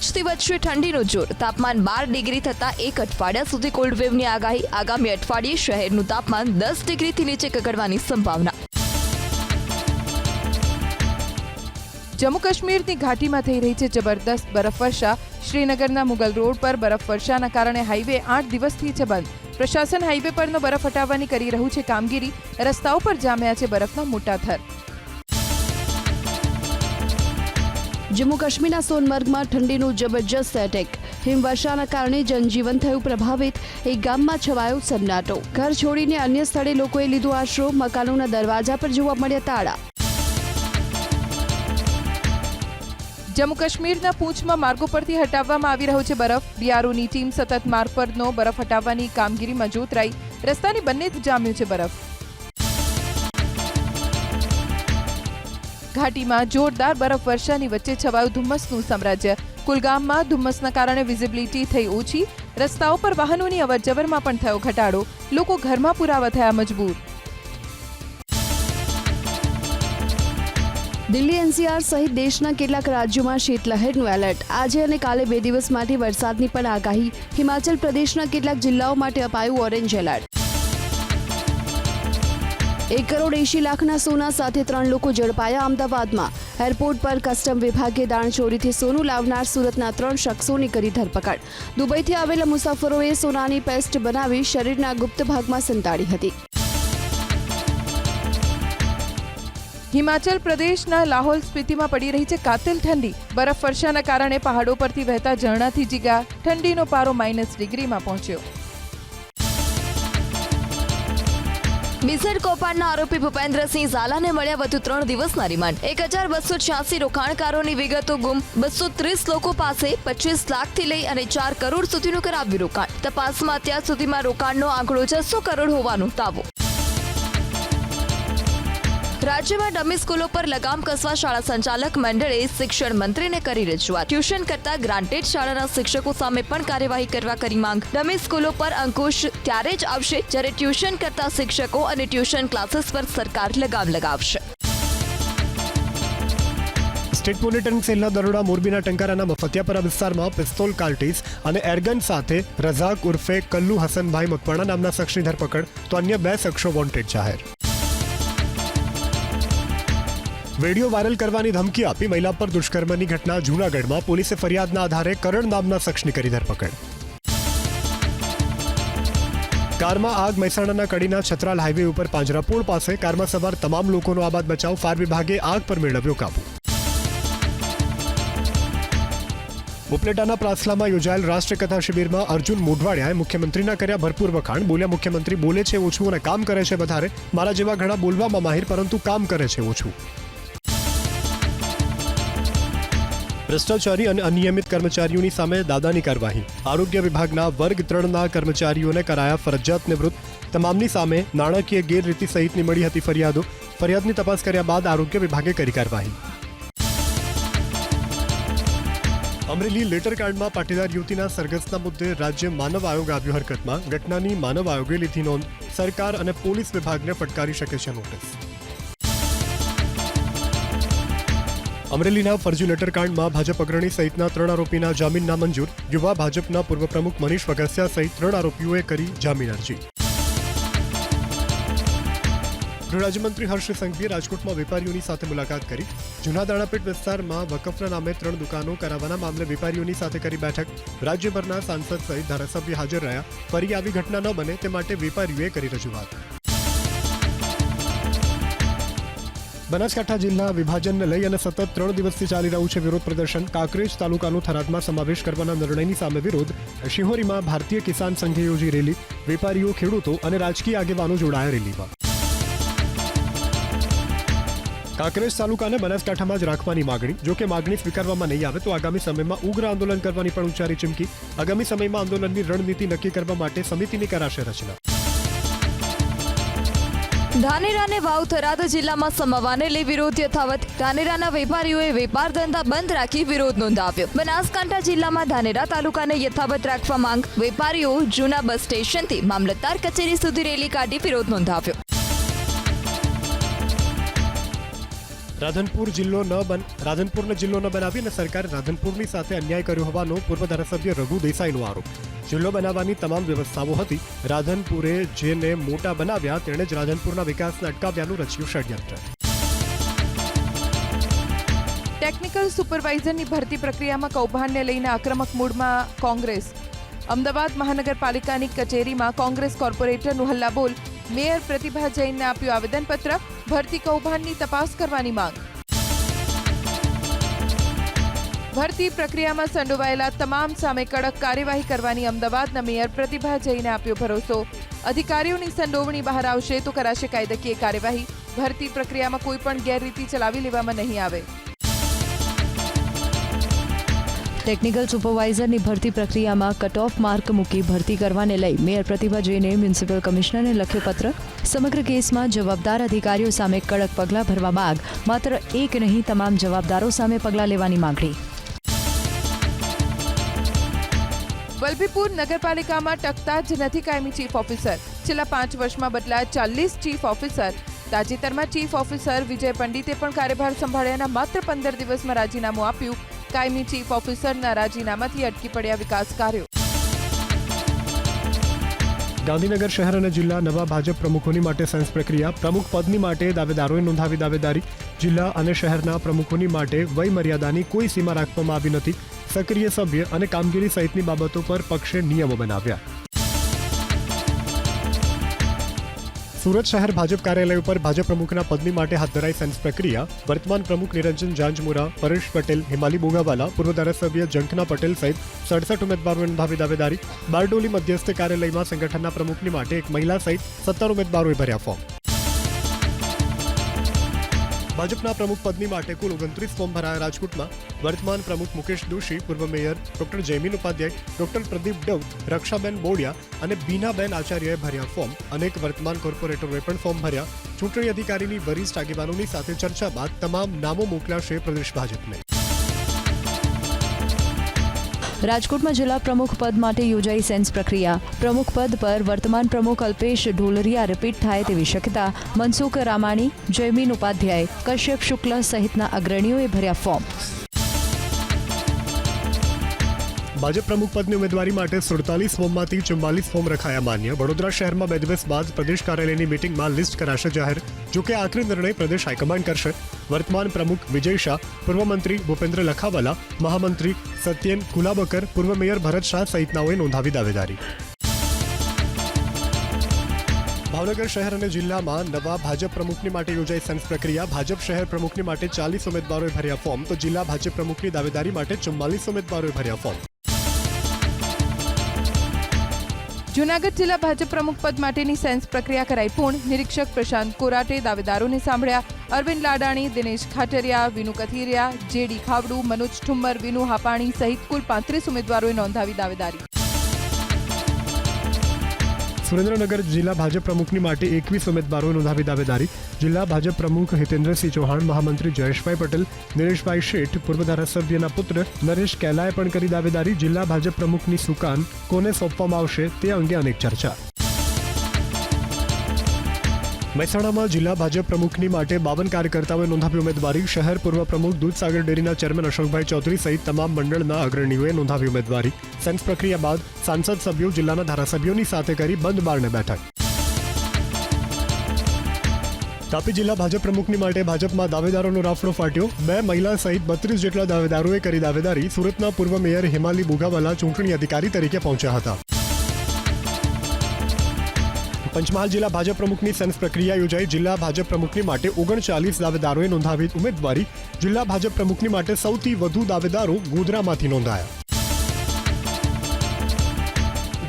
આજથી વધશે ઠંડીનું જોર. તાપમાન 12 ડિગ્રી થતાં 1 અઠવાડિયા સુધી કોલ્ડ વેવની આગાહી. આગામી અઠવાડિયે શહેરનું તાપમાન 10 ડિગ્રીથી નીચે કકડવાની સંભાવના. જમ્મુ કાશ્મીરની ઘાટીમાં થઈ રહી છે જબરદસ્ત બરફવર્ષા. શ્રીનગરના મુગલ રોડ પર બરફવર્ષાના કારણે હાઈવે 8 દિવસથી છે બંધ. પ્રશાસન હાઈવે પરનો બરફ હટાવવાની કરી રહ્યું છે કામગીરી. રસ્તાઓ પર જામ્યા છે બરફના મોટા થર. જમ્મુ કાશ્મીરના સોનમર્ગમાં ઠંડીનું જબરજસ્ત એટેક. હિમવર્ષાના કારણે જનજીવન થયું પ્રભાવિત. એક ગામમાં છવાયો સન્નાટો. ઘર છોડીને અન્ય સ્થળે લોકોએ લીધો આશરો. મકાનોના દરવાજા પર જોવા મળ્યા તાળા. જમ્મુ કાશ્મીરના પૂંછમાં માર્ગો પરથી હટાવવામાં આવી રહ્યો છે બરફ. બીઆરઓની ટીમ સતત માર્ગ પરનો બરફ હટાવવાની કામગીરીમાં જોતરાઈ. રસ્તાની બંને જ જામ્યું છે બરફ. ઘાટીમાં જોરદાર બરફવર્ષાની વચ્ચે છવાયું ધુમ્મસનું સામ્રાજ્ય. કુલગામમાં ધુમ્મસના કારણે વિઝિબિલિટી થઈ ઓછી. રસ્તાઓ પર વાહનોની અવરજવરમાં પણ થયો ઘટાડો. લોકો ઘરમાં પુરાવા થયા મજબૂર. દિલ્હી એનસીઆર સહિત દેશના કેટલાક રાજ્યોમાં શીતલહેરનું એલર્ટ. આજે અને કાલે 2 દિવસ માટે વરસાદની પણ આગાહી. હિમાચલ પ્રદેશના કેટલાક જિલ્લાઓ માટે અપાયું ઓરેન્જ એલર્ટ. 1 કરોડ 80 લાખના સોના સાથે 3 લોકો ઝડપાયા અમદાવાદમાં. એરપોર્ટ પર કસ્ટમ વિભાગે દાણચોરીથી સોનું લાવનાર સુરતના 3 શખ્સોની કરી ધરપકડ. દુબઈથી આવેલા મુસાફરોએ સોનાની પેસ્ટ બનાવી શરીરના ગુપ્ત ભાગમાં સંતાડી હતી. હિમાચલ પ્રદેશના લાહોલ સ્પીતિમાં પડી રહી છે કાતિલ ઠંડી. બરફવર્ષાના કારણે પહાડો પરથી વહેતા ઝરણાથી જીગા. ઠંડીનો પારો -ડિગ્રીમાં પહોંચ્યો. મિસર કૌભાંડના આરોપી ભૂપેન્દ્રસિંહ ઝાલાને મળ્યા વધુ 3 દિવસના રિમાન્ડ. 1286 રોકાણકારોની વિગતો ગુમ. 230 લોકો પાસે 25 લાખથી લઈ અને 4 કરોડ સુધીનું કરાવ્યું રોકાણ. તપાસમાં અત્યાર સુધીમાં રોકાણનો આંકડો 600 કરોડ હોવાનો દાવો. રાજ્યમાં ડમી સ્કૂલો પર લગામ કસવા શાળા સંચાલક મંડળે શિક્ષણ મંત્રીને કરી રજૂઆત. ટ્યુશન કરતા ગ્રાન્ટેડ શાળાના શિક્ષકો સામે પણ કાર્યવાહી કરવા કરી માંગ. ડમી સ્કૂલો પર અંકુશ ત્યારે જ આવશે જ્યારે ટ્યુશન કરતા શિક્ષકો અને ટ્યુશન ક્લાસીસ પર સરકાર લગામ લગાવશે. સ્ટેટ મોનિટરિંગ સેલના દરોડા મોરબીના ટંકારાના મફતિયાપરા વિસ્તારમાં પિસ્તોલ કાર્ટીઝ અને એરગન સાથે રઝાક ઉર્ફે કલ્લુ હસનભાઈ મકવાણા નામના શખ્સની ધરપકડ. તો અન્ય 2 શખ્સો વોન્ટેડ જાહેર. વિડીયો વાયરલ કરવાની ધમકી આપી મહિલા પર દુષ્કર્મની ઘટના જૂનાગઢમાં. પોલીસે ફરિયાદના આધારે કરણ નામના શખ્સની કરી ધરપકડ. કારમાં આગ. મહેસાણાના કડીના છત્રાલ હાઈવે ઉપર પાંજરાપોળ પાસે કારમાં સવાર તમામ લોકોનો આબાદ બચાવ. ફાયર વિભાગે આગ પર મેળવ્યો કાબુ. ઉપલેટાના પ્રાસલામાં યોજાયેલ રાષ્ટ્રકથા શિબિરમાં અર્જુન મોઢવાડિયાએ મુખ્યમંત્રીના કર્યા ભરપૂર વખાણ. બોલ્યા, મુખ્યમંત્રી બોલે છે ઓછું અને કામ કરે છે વધારે. મારા જેવા ઘણા બોલવામાં માહિર પરંતુ કામ કરે છે ઓછું. ભ્રષ્ટાચારી અને અનિયમિત કર્મચારીઓની સામે દાદાની કાર્યવાહી. આરોગ્ય વિભાગના વર્ગ 3ના કર્મચારીઓને કરાયા ફરજિયાત નિવૃત્ત. તમામની સામે નાણાકીય ગેરરીતિ સહિતની મળી હતી ફરિયાદો. ફરિયાદની તપાસ કર્યા બાદ આરોગ્ય વિભાગે કરી કાર્યવાહી. અમરેલી લેટરકાંડમાં પાટીદાર યુવતીના સરઘસના મુદ્દે રાજ્ય માનવ આયોગ આવ્યો હરકતમાં. ઘટનાની માનવ આયોગે લીધી નોંધ. સરકાર અને પોલીસ વિભાગને ફટકારી શકે છે નોટિસ. અમરેલીના ફરજી લેટરકાંડમાં ભાજપ અગ્રણી સહિતના 3 આરોપીના જામીન નામંજૂર. યુવા ભાજપના પૂર્વ પ્રમુખ મનીષ વગસિયા સહિત 3 આરોપીઓએ કરી જામીન અરજી. ગૃહ રાજ્યમંત્રી હર્ષ સંઘવીએ રાજકોટમાં વેપારીઓની સાથે મુલાકાત કરી. જૂના દાણાપેટ વિસ્તારમાં વકફના નામે 3 દુકાનો કરાવવાના મામલે વેપારીઓની સાથે કરી બેઠક. રાજ્યભરના સાંસદ સહિત ધારાસભ્ય હાજર રહ્યા. ફરી આવી ઘટના ન બને તે માટે વેપારીઓએ કરી રજૂઆત. બનાસકાંઠા જિલ્લા વિભાજનને લઈ અને સતત 3 દિવસથી ચાલી રહ્યું છે વિરોધ પ્રદર્શન. કાંકરેજ તાલુકાનો થરાદમાં સમાવેશ કરવાના નિર્ણયની સામે વિરોધ. શિહોરીમાં ભારતીય કિસાન સંઘે યોજી રેલી. વેપારીઓ, ખેડૂતો અને રાજકીય આગેવાનો જોડાયા રેલીમાં. કાંકરેજ તાલુકાને બનાસકાંઠામાં જ રાખવાની માગણી. જો કે માગણી સ્વીકારવામાં નહીં આવે તો આગામી સમયમાં ઉગ્ર આંદોલન કરવાની પણ ઉચ્ચારી ચીમકી. આગામી સમયમાં આંદોલનની રણનીતિ નક્કી કરવા માટે સમિતિની કરાશે રચના. ધાનેરાને વાવ થરાદ જિલ્લામાં સમાવવાને લઈ વિરોધ યથાવત. ધાનેરાના વેપારીઓએ વેપાર ધંધા બંધ રાખી વિરોધ નોંધાવ્યો. બનાસકાંઠા જિલ્લામાં ધાનેરા તાલુકાને યથાવત રાખવા માંગ. વેપારીઓ જૂના બસ સ્ટેશનથી મામલતદાર કચેરી સુધી રેલી કાઢી વિરોધ નોંધાવ્યો. રાધનપુરને જિલ્લો ન બનાવી અને સરકારે રાધનપુરની સાથે અન્યાય કર્યો હોવાનો પૂર્વ ધારાસભ્ય રઘુ દેસાઈનો આરોપ. જિલ્લો બનાવવાની તમામ વ્યવસ્થાઓ હતી. રાધનપુરે જેને મોટા બનાવ્યા તેણે જ રાધનપુરના વિકાસને અટકાવ્યાનું રચ્યું ષડયંત્ર. ટેકનિકલ સુપરવાઇઝરની ભરતી પ્રક્રિયામાં કૌભાંડને લઈને આક્રમક મૂડમાં કોંગ્રેસ. અમદાવાદ મહાનગરપાલિકાની કચેરીમાં કોંગ્રેસ કોર્પોરેટરનું હલ્લાબોલ. મેયર પ્રતિભા જૈનને આપ્યું આવેદનપત્ર. ભરતી કૌભાંડની તપાસ કરવાની માંગ. ભરતી પ્રક્રિયામાં સંડોવાયેલા તમામ સામે કડક કાર્યવાહી કરવાની અમદાવાદના મેયર પ્રતિભા જૈને આપ્યો ભરોસો. અધિકારીઓની સંડોવણી બહાર આવશે તો કરાશે કાયદાકીય કાર્યવાહી. ભરતી પ્રક્રિયામાં કોઈ પણ ગેરરીતિ ચલાવી લેવામાં નહીં આવે. ટેકનિકલ સુપરવાઇઝરની ભરતી પ્રક્રિયામાં કટ ઓફ માર્ક મૂકી ભરતી કરવાને લઈ મેયર પ્રતિભા જૈને મ્યુનિસિપલ કમિશનરને લખ્યો પત્ર. સમગ્ર કેસમાં જવાબદાર અધિકારીઓ સામે કડક પગલાં ભરવા માંગ. માત્ર એક નહીં, તમામ જવાબદારો સામે પગલાં લેવાની માંગણી. વલભીપુર નગરપાલિકામાં ટકતા જ નથી કાયમી ચીફ ઓફિસર. છેલ્લા 5 વર્ષમાં બદલાયા 40 ચીફ ઓફિસર. તાજેતરમાં ચીફ ઓફિસર વિજય પંડિતે પણ કાર્યભાર સંભાળ્યાના માત્ર 15 દિવસમાં રાજીનામું આપ્યું. કાયમી ચીફ ઓફિસરના રાજીનામાથી અટકી પડ્યા વિકાસ કાર્યો. ગાંધીનગર શહેર અને જિલ્લા નવા ભાજપ પ્રમુખોની માટે સેન્સ પ્રક્રિયા. પ્રમુખ પદની માટે દાવેદારોએ નોંધાવી દાવેદારી. જિલ્લા અને શહેરના પ્રમુખોની માટે વય મર્યાદાની કોઈ સીમા રાખવામાં આવી નથી. સક્રિય સભ્ય અને કામગીરી સહિતની બાબતો પર પક્ષે નિયમો બનાવ્યા. સુરત શહેર ભાજપ કાર્યાલય ઉપર ભાજપ પ્રમુખના પદની માટે હાથ ધરાઈ સેન્સ પ્રક્રિયા. વર્તમાન પ્રમુખ નિરંજન જાંજમુરા, પરેશ પટેલ, હિમાલી બોગાવાલા, પૂર્વ ધારાસભ્ય જંખના પટેલ સહિત 67 ઉમેદવારોએ નોંધાવી દાવેદારી. બારડોલી મધ્યસ્થ કાર્યાલયમાં સંગઠનના પ્રમુખની માટે એક મહિલા સહિત 17 ઉમેદવારોએ ભર્યા ફોર્મ. ભાજપના પ્રમુખ પદની માટે કુલ 29 ફોર્મ ભરાયા રાજકોટમાં. વર્તમાન પ્રમુખ મુકેશ દોશી, પૂર્વ mayor doctor Jaymin Upadhyay, doctor Pradeep Dav, Rakshaben Bodiya અને બીનાબેન આચાર્યએ ભર્યા ફોર્મ. અનેક વર્તમાન કોર્પોરેટરોએ પણ ફોર્મ ભર્યા. ચૂંટણી અધિકારીની વરિષ્ઠ આગેવાનોની સાથે ચર્ચા બાદ તમામ નામો મોકલાશે પ્રદેશ ભાજપને. રાજકોટમાં જિલ્લા પ્રમુખ પદ માટે યોજાઈ સેન્સ પ્રક્રિયા. પ્રમુખ પદ પર વર્તમાન પ્રમુખ અલ્પેશ ઢોલરિયા રિપીટ થાય તેવી શક્યતા. મનસુખ રામાણી, જયમીન ઉપાધ્યાય, કશ્યપ શુક્લ સહિતના અગ્રણીઓએ ભર્યા ફોર્મ. ભાજપ પ્રમુખ પદની ઉમેદવારી માટે 47 ફોર્મમાંથી 44 ફોર્મ રખાયા માન્ય. વડોદરા શહેરમાં 2 દિવસ બાદ પ્રદેશ કાર્યાલયની મિટિંગમાં લિસ્ટ કરાશે જાહેર. જોકે આખરી નિર્ણય પ્રદેશ હાઈકમાન્ડ કરશે. વર્તમાન પ્રમુખ વિજય શાહ, પૂર્વ મંત્રી ભૂપેન્દ્ર લખાવાલા, મહામંત્રી સત્યેન કુલાબકર, પૂર્વ મેયર ભરત શાહ સહિતનાઓએ નોંધાવી દાવેદારી. ભાવનગર શહેર અને જિલ્લામાં નવા ભાજપ પ્રમુખની માટે યોજાઈ સેન્સ પ્રક્રિયા. ભાજપ શહેર પ્રમુખની માટે 40 ઉમેદવારોએ ભર્યા ફોર્મ, તો જિલ્લા ભાજપ પ્રમુખની દાવેદારી માટે 44 ઉમેદવારોએ ભર્યા ફોર્મ. જૂનાગઢ જિલ્લા ભાજપ પ્રમુખ પદ માટેની સેન્સ પ્રક્રિયા કરાઈ પૂર્ણ. નિરીક્ષક પ્રશાંત કોરાટે દાવેદારોને સાંભળ્યા. અરવિંદ લાડાણી, દિનેશ ખાટરિયા, વિનુ કથિરિયા, જેડી ખાવડુ, મનોજ ઠુમ્મર, વિનુ હાપાણી સહિત કુલ 35 ઉમેદવારોએ નોંધાવી દાવેદારી. સુરેન્દ્રનગર જિલ્લા ભાજપ પ્રમુખની માટે 21 ઉમેદવારોએ નોંધાવી દાવેદારી. જિલ્લા ભાજપ પ્રમુખ હિતેન્દ્રસિંહ ચૌહાણ, મહામંત્રી જયેશભાઈ પટેલ, દિનેશભાઈ શેઠ, પૂર્વ ધારાસભ્યના પુત્ર નરેશ કેલાએ પણ કરી દાવેદારી. જિલ્લા ભાજપ પ્રમુખની સુકાન કોને સોંપવામાં આવશે તે અંગે અનેક ચર્ચા. મહેસાણામાં જિલ્લા ભાજપ પ્રમુખની માટે 52 કાર્યકર્તાઓએ નોંધાવી ઉમેદવારી. શહેર પૂર્વ પ્રમુખ દૂધસાગર ડેરીના ચેરમેન અશોકભાઈ ચૌધરી સહિત તમામ મંડળના અગ્રણીઓએ નોંધાવી ઉમેદવારી. સેન્સ પ્રક્રિયા બાદ સાંસદ સભ્યો જિલ્લાના ધારાસભ્યોની સાથે કરી બંધ બારણે બેઠક. તાપી જિલ્લા ભાજપ પ્રમુખની માટે ભાજપમાં દાવેદારોનો રાફડો ફાટ્યો. 2 મહિલા સહિત 32 જેટલા દાવેદારોએ કરી દાવેદારી. સુરતના પૂર્વ મેયર હિમાલી બોગાવાલા ચૂંટણી અધિકારી તરીકે પહોંચ્યા હતા. પંચમહાલ જિલ્લા ભાજપ પ્રમુખની સેન્સ પ્રક્રિયા યોજાઈ. જિલ્લા ભાજપ પ્રમુખની માટે 39 દાવેદારોએ નોંધાવી ઉમેદવારી. જિલ્લા ભાજપ પ્રમુખની માટે સૌથી વધુ દાવેદારો ગોધરામાંથી નોંધાયા.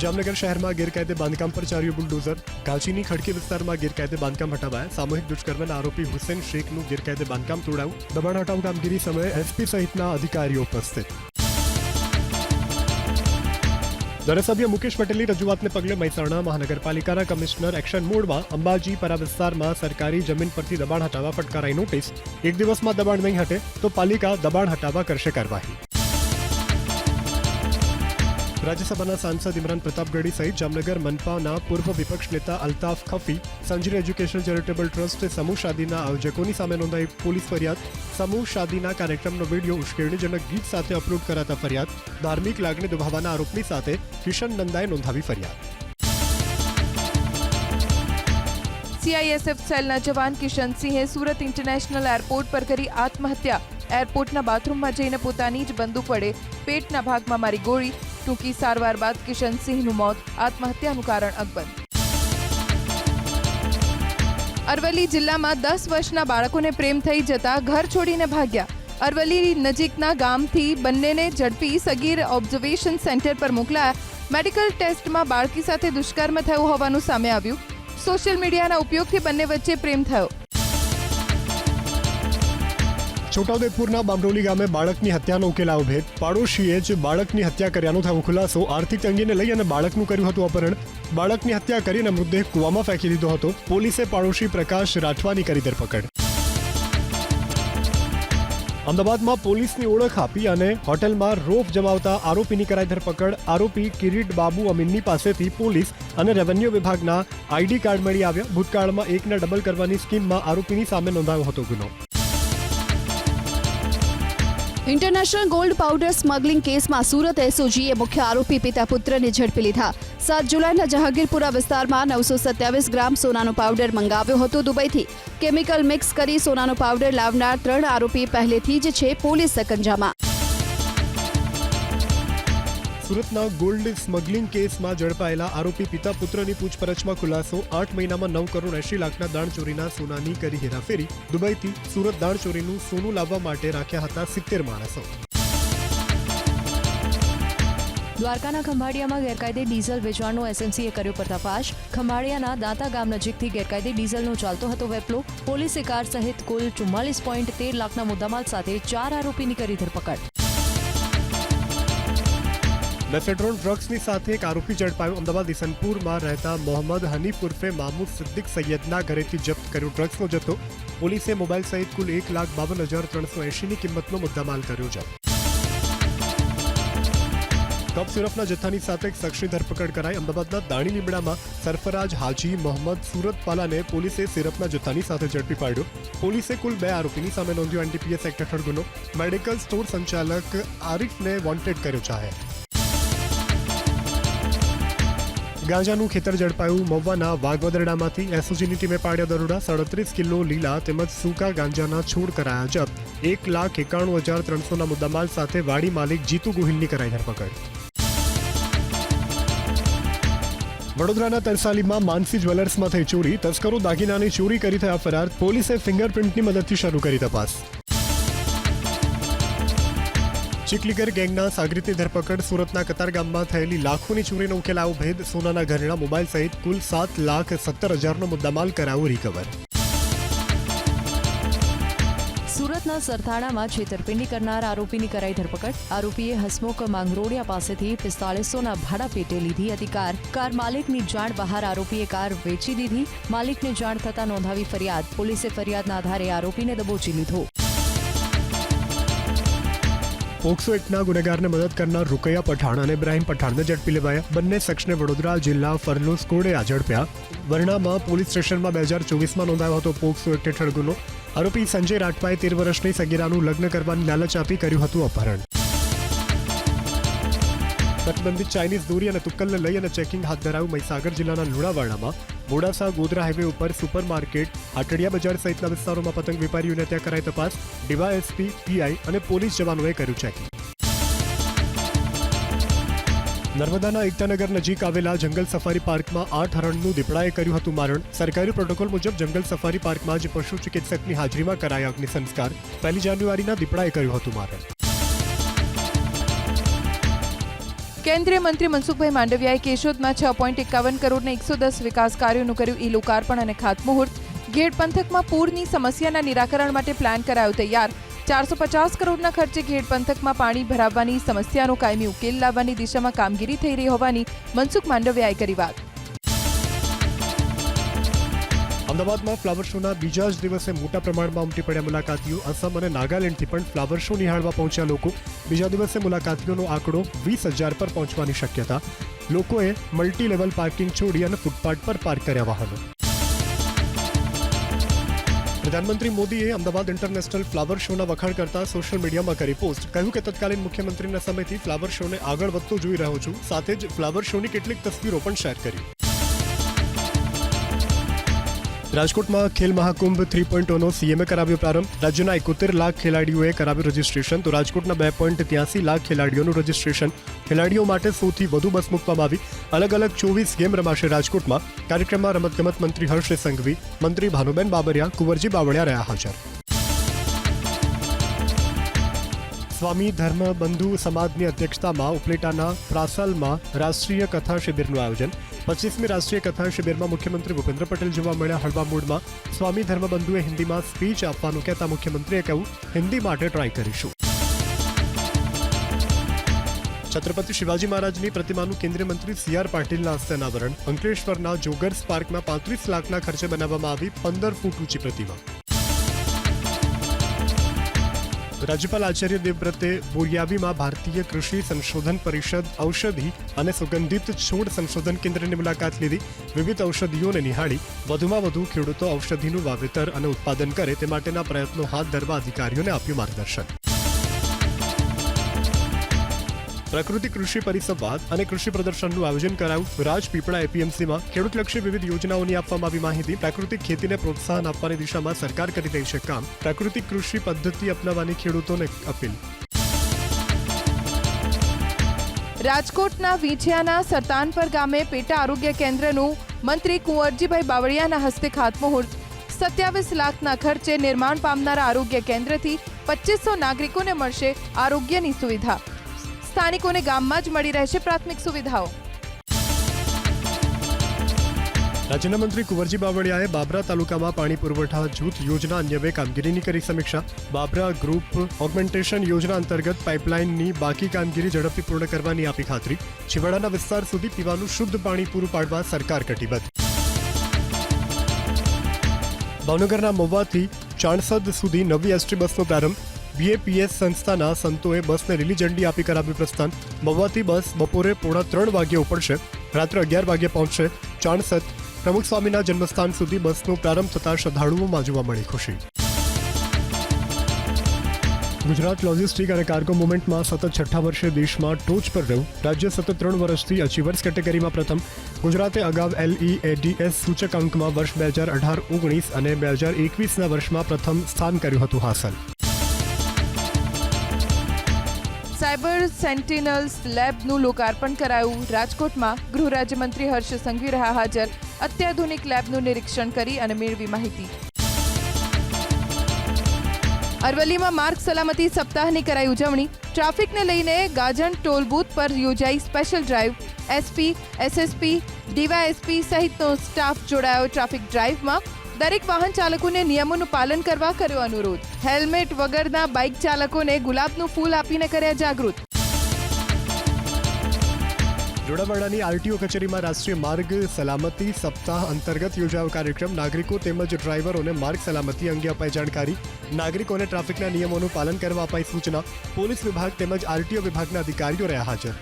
જામનગર શહેરમાં ગેરકાયદે બાંધકામ પર ચાર્યું બુલડોઝર. ઘાંચીની ખડકી વિસ્તારમાં ગેરકાયદે બાંધકામ હટાવાયા. સામૂહિક દુષ્કર્મના આરોપી હુસેન શેખનું ગેરકાયદે બાંધકામ તોડાયું. દબાણ હટાવ કામગીરી સમયે એસપી સહિતના અધિકારીઓ ઉપસ્થિત. ધારાસભ્ય મુકેશ પટેલની રજૂઆતને પગલે મહેસાણા મહાનગરપાલિકાના કમિશનર એક્શન મોડમાં. અંબાજી પરા વિસ્તારમાં સરકારી જમીન પરથી દબાણ હટાવવા ફટકારાઈ નોટિસ. 1 દિવસમાં દબાણ નહીં હટે તો પાલિકા દબાણ હટાવવા કરશે કાર્યવાહી. રાજ્યસભાના સાંસદ ઇમરાન પ્રતાપગઢી સહિત જામનગર મનપાના પૂર્વ વિપક્ષ નેતા Altaf Khafi, Sanjari education charitable trust સમૂહ શાદીના આયોજકોની સામે નોંધાઈ પોલીસ ફરિયાદ. સમૂહ શાદીના કાર્યક્રમનો વિડીયો ઉશ્કેરણીજનક ગીત સાથે અપલોડ કરાતા ફરિયાદ. ધાર્મિક લાગણી દુભાવવાના આરોપની સાથે કિશન નંદાએ નોંધાવી ફરિયાદ. સીઆઈએસએફ સેલના જવાન કિશનસિંહે સુરત ઇન્ટરનેશનલ એરપોર્ટ પર કરી આત્મહત્યા. એરપોર્ટના બાથરૂમમાં જઈને પોતાની જ બંદૂક વડે પેટના ભાગમાં મારી ગોળી. ટૂંકી સારવાર બાદ કિશનસિંહનું મોત. આત્મહત્યાનું કારણ અકબંધ. અરવલ્લી જિલ્લામાં 10 વર્ષના બાળકોને પ્રેમ થઈ જતા ઘર છોડીને ભાગ્યા. અરવલ્લી નજીકના ગામથી બંનેને ઝડપી સગીર ઓબ્ઝર્વેશન સેન્ટર પર મોકલાયા. મેડિકલ ટેસ્ટમાં બાળકી સાથે દુષ્કર્મ થયું હોવાનું સામે આવ્યું. સોશિયલ મીડિયાના ઉપયોગથી બંને વચ્ચે પ્રેમ થયો. છોટાઉદેપુરના બામરોલી ગામે બાળકની હત્યાનો ઉકેલાયો ભેદ. પાડોશીએ જ બાળકની હત્યા કર્યાનો થયો ખુલાસો. આર્થિક તંગીને લઈ અને બાળકનું કર્યું હતું અપહરણ. બાળકની હત્યા કરીને મૃતદેહ કૂવામાં ફેંકી દીધો હતો. પોલીસે પાડોશી પ્રકાશ રાઠવાની કરી ધરપકડ. અમદાવાદમાં પોલીસની ઓળખ આપી અને હોટેલમાં રોફ જમાવતા આરોપીની કરાઈ ધરપકડ. આરોપી કિરીટ બાબુ અમીનની પાસેથી પોલીસ અને રેવન્યુ વિભાગના આઈડી કાર્ડ મળી આવ્યા. ભૂતકાળમાં એકને ડબલ કરવાની સ્કીમમાં આરોપીની સામે નોંધાયો હતો ગુનો. ઇન્ટરનેશનલ ગોલ્ડ પાવડર સ્મગલિંગ કેસમાં સુરત એસઓજીએ મુખ્ય આરોપી પિતા પુત્રને ઝડપી લીધા. 7 જુલાઈના જહાંગીરપુરા વિસ્તારમાં 927 ગ્રામ સોનાનો પાવડર મંગાવ્યો હતો દુબઈથી. કેમિકલ મિક્સ કરી સોનાનો પાવડર લાવનાર 3 આરોપી પહેલેથી જ છે પોલીસ સકંજામાં. સુરતના ગોલ્ડ સ્મગલિંગ કેસમાં ઝડપાયેલા આરોપી પિતા પુત્રની પૂછપરછમાં ખુલાસો. 8 મહિનામાં 9 કરોડ 80 લાખના દાણચોરીના સોનાની કરી હેરાફેરી. દુબઈથી સુરત દાણચોરીનું સોનું લાવવા માટે રાખ્યા હતા 70 માણસો. દ્વારકાના ખંભાળિયામાં ગેરકાયદે ડીઝલ વેચવાનો એસએમસીએ કર્યો પર્દાફાશ. ખંભાળિયાના દાંતા ગામ નજીકથી ગેરકાયદે ડીઝલનો ચાલતો હતો વેપલો. પોલીસે કાર સહિત કુલ 44.13 લાખના મુદ્દામાલ સાથે 4 આરોપીની કરી ધરપકડ. મેફેડ્રોન ડ્રગ્સની સાથે એક આરોપી ઝડપાયો. અમદાવાદ ઇસનપુરમાં રહેતા મોહમ્મદ હનીફ ઉર્ફે મામૂદ સિદ્દીક સૈયદના ઘરેથી જપ્ત કર્યો ડ્રગ્સનો જથ્થો. પોલીસે મોબાઈલ સહિત કુલ 1,52,380ની કિંમતનો મુદ્દામાલ કર્યો જપ્ત. કપ સિરપના જથ્થાની સાથે એક શખ્સની ધરપકડ કરાઈ. અમદાવાદના દાણી લીમડામાં સરફરાજ હાજી મોહમ્મદ સુરતપાલાને પોલીસે સિરપના જથ્થાની સાથે ઝડપી પાડ્યો. પોલીસે કુલ 2 આરોપીની સામે નોંધ્યો એનડીપીએસ એક્ટ હેઠળ ગુનો. મેડિકલ સ્ટોર સંચાલક આરિફને વોન્ટેડ કર્યો જાહેર. ગાંજાનું ખેતર ઝડપાયું. મહુવાના વાઘવદરડામાંથી એસઓજીની ટીમે પાડ્યા દરોડા. 37 કિલો લીલા તેમજ સૂકા ગાંજાના છોડ કરાયા જપ્ત. 1,91,300ના મુદ્દામાલ સાથે વાડી માલિક જીતુ ગોહિલની કરાઈ ધરપકડ. વડોદરાના તરસાલીમાં માનસી જ્વેલર્સમાં થઈ ચોરી. તસ્કરો દાગીનાની ચોરી કરી થયા ફરાર. પોલીસે ફિંગરપ્રિન્ટની મદદથી શરૂ કરી તપાસ. ચીખલીગર ગેંગના સાગરીતની ધરપકડ. સુરતના કતારગામમાં થયેલી લાખોની ચોરીનો ઉકેલાયો ભેદ. સોનાના ઘરેણા મોબાઈલ સહિત કુલ 7,70,000નો મુદ્દામાલ કરાયો રિકવર. સુરતના સરથાણામાં છેતરપિંડી કરનાર આરોપીની કરાઈ ધરપકડ. આરોપીએ હસમુખ માંગરોળિયા પાસેથી 4500ના ભાડા પેટે લીધી હતી કાર. કાર માલિકની જાણ બહાર આરોપીએ કાર વેચી દીધી. માલિકને જાણ થતાં નોંધાવી ફરિયાદ. પોલીસે ફરિયાદના આધારે આરોપીને દબોચી લીધો. પોક્સો એક્ટના ગુનેગારને મદદ કરનાર રૂકૈયા પઠાણ અને ઇબ્રાહીમ પઠાણને ઝડપી લેવાયા. બંને શખ્સને વડોદરા જિલ્લા ફરલો સ્કોડે ઝડપ્યા. વરણામાં પોલીસ સ્ટેશનમાં 2024માં નોંધાયો હતો પોક્સો એક્ટ હેઠળ ગુનો. આરોપી સંજય રાઠવાએ 13 વર્ષની સગીરાનું લગ્ન કરવાની લાલચ આપી કર્યું હતું અપહરણ. પ્રતિબંધિત ચાઇનીઝ દોરી અને તુક્કલને લઈ અને ચેકિંગ હાથ ધરાયું. મહીસાગર જિલ્લાના લુણાવાડામાં મોડાસા ગોધરા હાઈવે ઉપર સુપર માર્કેટ, હાટડિયા બજાર સહિતના વિસ્તારોમાં પતંગ વેપારીઓને ત્યાં કરાઈ તપાસ. ડીવાયએસપી, પીઆઈ અને પોલીસ જવાનોએ કર્યું ચેકિંગ. નર્મદાના એકતાનગર નજીક આવેલા જંગલ સફારી પાર્કમાં 8 હરણનું દીપડાએ કર્યું હતું મારણ. સરકારી પ્રોટોકોલ મુજબ જંગલ સફારી પાર્કમાં જ પશુ ચિકિત્સકની હાજરીમાં કરાયા અગ્નિ સંસ્કાર. 1 જાન્યુઆરીના દીપડાએ કર્યું હતું મારણ. કેન્દ્રીય મંત્રી મનસુખભાઈ માંડવિયાએ કેશોદમાં 6.51 કરોડના 110 વિકાસ કાર્યોનું કર્યું ઈ લોકાર્પણ અને ખાતમુહૂર્ત. ગેડ પંથકમાં પૂરની સમસ્યાના નિરાકરણ માટે પ્લાન કરાયો તૈયાર. 450 કરોડના ખર્ચે ગેડ પંથકમાં પાણી ભરાવવાની સમસ્યાનો કાયમી ઉકેલ લાવવાની દિશામાં કામગીરી થઈ રહી હોવાની મનસુખ માંડવિયાએ કરી વાત. અમદાવાદમાં ફ્લાવર શોના બીજા જ દિવસે મોટા પ્રમાણમાં ઉમટી પડ્યા મુલાકાતીઓ. અસમ અને નાગાલેન્ડથી પણ ફ્લાવર શો નિહાળવા પહોંચ્યા લોકો. બીજા દિવસે મુલાકાતીઓનો આંકડો 20,000 પર પહોંચવાની શક્યતા. લોકોએ મલ્ટી લેવલ પાર્કિંગ છોડી અને ફૂટપાથ પર પાર્ક કર્યા વાહનો. પ્રધાનમંત્રી મોદીએ અમદાવાદ ઇન્ટરનેશનલ ફ્લાવર શોના વખાણ કરતા સોશિયલ મીડિયામાં કરી પોસ્ટ. કહ્યું કે તત્કાલીન મુખ્યમંત્રીના સમયથી ફ્લાવર શોને આગળ વધતો જોઈ રહ્યો છું. સાથે જ ફ્લાવર શોની કેટલીક તસવીરો પણ શેર કરી. રાજકોટમાં ખેલ મહાકુંભ 3.0નો સીએમએ કરાવ્યો પ્રારંભ. રાજ્યના 71 લાખ ખેલાડીઓએ કરાવ્યું રજીસ્ટ્રેશન, તો રાજકોટના 2.83 લાખ ખેલાડીઓનું રજીસ્ટ્રેશન. ખેલાડીઓ માટે 100થી વધુ બસ મૂકવામાં આવી. અલગ અલગ 24 ગેમ રમાશે રાજકોટમાં. કાર્યક્રમમાં રમતગમત મંત્રી હર્ષ સંઘવી, મંત્રી ભાનુબેન બાબરિયા, કુંવરજી બાવળિયા રહ્યા હાજર. સ્વામી ધર્મબંધુ સમાજની અધ્યક્ષતામાં ઉપલેટાના પ્રાસાલમાં રાષ્ટ્રીય કથા શિબિરનું આયોજન. 25મી રાષ્ટ્રીય કથા શિબિરમાં મુખ્યમંત્રી ભૂપેન્દ્ર પટેલ જોવા મળ્યા હળવા મૂડમાં. સ્વામી ધર્મબંધુએ હિન્દીમાં સ્પીચ આપવાનું કહેતા મુખ્યમંત્રીએ કહ્યું, હિન્દી માટે ટ્રાય કરીશું. છત્રપતિ શિવાજી મહારાજની પ્રતિમાનું કેન્દ્રીય મંત્રી CR પાટીલના હસ્તે અનાવરણ. અંકલેશ્વરના જોગર્સ પાર્કમાં 35 લાખના ખર્ચે બનાવવામાં આવી 15 ફૂટ ઊંચી પ્રતિમા. રાજ્યપાલ આચાર્ય દેવવ્રતે બોરિયાવીમાં ભારતીય કૃષિ સંશોધન પરિષદ ઔષધિ અને સુગંધિત છોડ સંશોધન કેન્દ્રની મુલાકાત લીધી. વિવિધ ઔષધિઓને નિહાળી વધુમાં વધુ ખેડૂતો ઔષધિનું વાવેતર અને ઉત્પાદન કરે તે માટેના પ્રયત્નો હાથ ધરવા અધિકારીઓને આપ્યું માર્ગદર્શન. પ્રકૃતિ કૃષિ પરિસંવાદ અને કૃષિ પ્રદર્શનનું આયોજન કરાયું. રાજપીપળા એપીએમસીમાં ખેડૂતલક્ષી વિવિધ યોજનાઓની આપવામાં આવી માહિતી. પ્રાકૃતિક ખેતીને પ્રોત્સાહન આપવાની દિશામાં સરકાર કરી રહી છે કામ. પ્રાકૃતિક કૃષિ પદ્ધતિ અપનાવવાની ખેડૂતોને અપીલ. રાજકોટના વીંછિયાના સરતાનપર ગામે પેટા આરોગ્ય કેન્દ્રનું મંત્રી કુંવરજીભાઈ બાવળિયાના હસ્તે ખાતમુહૂર્ત. 27 લાખના ખર્ચે નિર્માણ પામનારા આરોગ્ય કેન્દ્રથી 2500 નાગરિકોને મળશે આરોગ્યની સુવિધા. સ્થાનિકોને ગામમાં જ મળી રહેશે પ્રાથમિક સુવિધાઓ. રાજ્યના મંત્રી કુંવરજી બાવળિયાએ બાબરા તાલુકામાં પાણી પુરવઠા જૂથ યોજના અન્ય 2 કામગીરીની કરી સમીક્ષા. બાબરા ગ્રુપ ઓગમેન્ટેશન યોજના અંતર્ગત પાઇપલાઇનની બાકી કામગીરી ઝડપથી પૂર્ણ કરવાની આપી ખાતરી. છેવાડાના વિસ્તાર સુધી પીવાનું શુદ્ધ પાણી પૂરું પાડવા સરકાર કટિબદ્ધ. ભાવનગરના મહુવાથી ચાણસદ સુધી નવી એસટી બસનો પ્રારંભ. BAPS સંસ્થાના સંતોએ બસને લીલી ઝંડી આપી કરાવ્યું પ્રસ્થાન. મહુવાથી બસ બપોરે 2:30 વાગ્યે ઉપડશે. રાત્રે 11 વાગ્યે પહોંચશે. ચાણસદ પ્રમુખ સ્વામીના જન્મસ્થાન સુધી બસનો પ્રારંભ થતાં શ્રદ્ધાળુઓમાં જોવા મળી ખુશી. ગુજરાત લોજિસ્ટિક અને કાર્ગો મુવમેન્ટમાં સતત 6ઠ્ઠા વર્ષે દેશમાં ટોચ પર રહ્યું. રાજ્ય સતત 3 વર્ષથી અચીવર્સ કેટેગરીમાં પ્રથમ. ગુજરાતે અગાઉ LEADS સૂચકાંકમાં વર્ષ 2018-19 અને 2021ના વર્ષમાં પ્રથમ સ્થાન કર્યું હતું હાંસલ. સાયબર સેન્ટિનલ્સ લેબનું લોકાર્પણ કરાયું. રાજકોટમાં ગૃહ રાજ્યમંત્રી હર્ષ સંઘવી રહ્યા હાજર. અત્યાધુનિક લેબનું નિરીક્ષણ કરી અને મેળવી માહિતી. અરવલ્લીમાં માર્ગ સલામતી સપ્તાહની કરાઈ ઉજવણી. ટ્રાફિકને લઈને ગાજણ ટોલ બૂથ પર યોજાઈ special drive. SP, SSP, DYSP સહિતનો સ્ટાફ જોડાયો ટ્રાફિક ડ્રાઈવમાં. દરેક વાહન ચાલકોને નિયમોનું પાલન કરવા કર્યો અનુરોધ. હેલ્મેટ વગરના બાઇક ચાલકોને ગુલાબનું ફૂલ આપીને કર્યા જાગૃત. જોડાવાડાની RTO કચેરીમાં રાષ્ટ્રીય માર્ગ સલામતી સપ્તાહ અંતર્ગત યોજાયો કાર્યક્રમ. નાગરિકો તેમજ ડ્રાઈવરોને માર્ગ સલામતી અંગે અપાઈ જાણકારી. નાગરિકોને ટ્રાફિકના નિયમોનું પાલન કરવા અપાઈ સૂચના. પોલીસ વિભાગ તેમજ RTO વિભાગના અધિકારીઓ રહ્યા હાજર.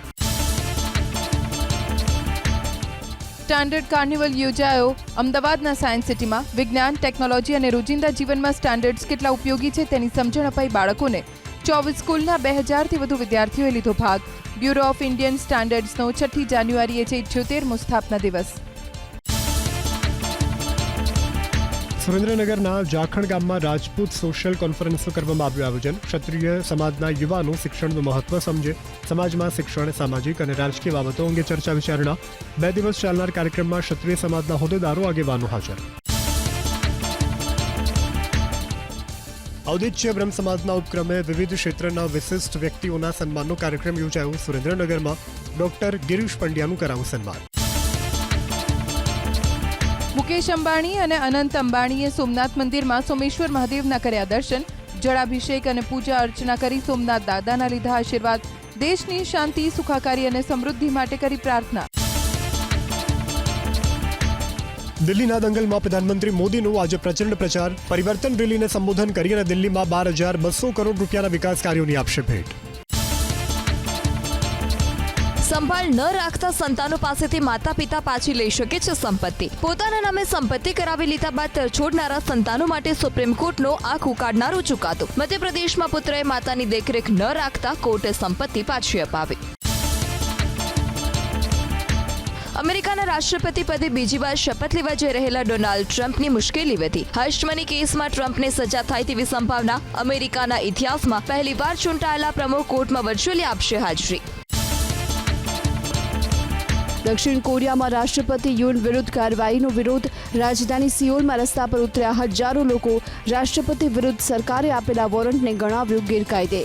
સ્ટાન્ડર્ડ કાર્નિવલ યોજાયો. અમદાવાદના સાયન્સ સિટીમાં વિજ્ઞાન, ટેકનોલોજી અને રોજિંદા જીવનમાં સ્ટાન્ડર્ડ્સ કેટલા ઉપયોગી છે તેની સમજણ અપાઈ બાળકોને. 24 સ્કૂલના 2000થી વધુ વિદ્યાર્થીઓએ લીધો ભાગ. બ્યુરો ઓફ ઇન્ડિયન સ્ટાન્ડર્ડ્સનો 6ઠ્ઠી જાન્યુઆરીએ છે 78મો સ્થાપના દિવસ. સુરેન્દ્રનગરના જાખણ ગામમાં રાજપૂત સોશિયલ કોન્ફરન્સનું કરવામાં આવ્યું આયોજન. ક્ષત્રિય સમાજના યુવાનો શિક્ષણનું મહત્વ સમજે. સમાજમાં શિક્ષણ, સામાજિક અને રાજકીય બાબતો અંગે ચર્ચા વિચારણા. 2 દિવસ ચાલનાર કાર્યક્રમમાં ક્ષત્રિય સમાજના હોદ્દેદારો આગેવાનો હાજર. ઔદિત્ય બ્રહ્મ સમાજના ઉપક્રમે વિવિધ ક્ષેત્રના વિશિષ્ટ વ્યક્તિઓના સન્માનનો કાર્યક્રમ યોજાયો. સુરેન્દ્રનગરમાં ડોક્ટર ગિરીશ પંડ્યાનું કરાયું સન્માન. મુકેશ અંબાણી અને અનંત અંબાણીએ સોમનાથ મંદિરમાં સોમેશ્વર મહાદેવના કર્યા દર્શન. જળાભિષેક અને પૂજા અર્ચના કરી સોમનાથ દાદાના લીધા આશીર્વાદ. દેશની શાંતિ, સુખાકારી અને સમૃદ્ધિ માટે કરી પ્રાર્થના. દિલ્હીના દંગલમાં પ્રધાનમંત્રી મોદીનો આજે પ્રચંડ પ્રચાર, પરિવર્તન રેલીને સંબોધન કરી અને દિલ્હીમાં 12,200 કરોડ રૂપિયાના વિકાસ કાર્યોની આપશે ભેટ. સંભાળ ન રાખતા સંતાનો પાસેથી માતા પિતા પાછી લઈ શકે છે સંપત્તિ. પોતાના નામે સંપત્તિ કરાવી લીધા બાદ તરછોડનારા સંતાનો માટે સુપ્રીમ કોર્ટનો આંખ ઉકાળનારો ચુકાદો. મધ્યપ્રદેશમાં પુત્રએ માતાની દેખરેખ ન રાખતા કોર્ટે સંપત્તિ પાછી અપાવી. અમેરિકાના રાષ્ટ્રપતિ પદે બીજી વાર શપથ લેવા જઈ રહેલા ડોનાલ્ડ ટ્રમ્પની મુશ્કેલી વધી. હશ મની કેસમાં ટ્રમ્પને સજા થાય તેવી સંભાવના. અમેરિકાના ઇતિહાસમાં પહેલીવાર ચૂંટાયેલા પ્રમુખ કોર્ટમાં વર્ચ્યુઅલી આપશે હાજરી. દક્ષિણ કોરિયામાં રાષ્ટ્રપતિ યુન વિરુદ્ધ કાર્યવાહીનો વિરોધ. રાજધાની સિયોલમાં રસ્તા પર ઉતર્યા હજારો લોકો. રાષ્ટ્રપતિ વિરુદ્ધ સરકારે આપેલા વોરંટને ગણાવ્યું ગેરકાયદે.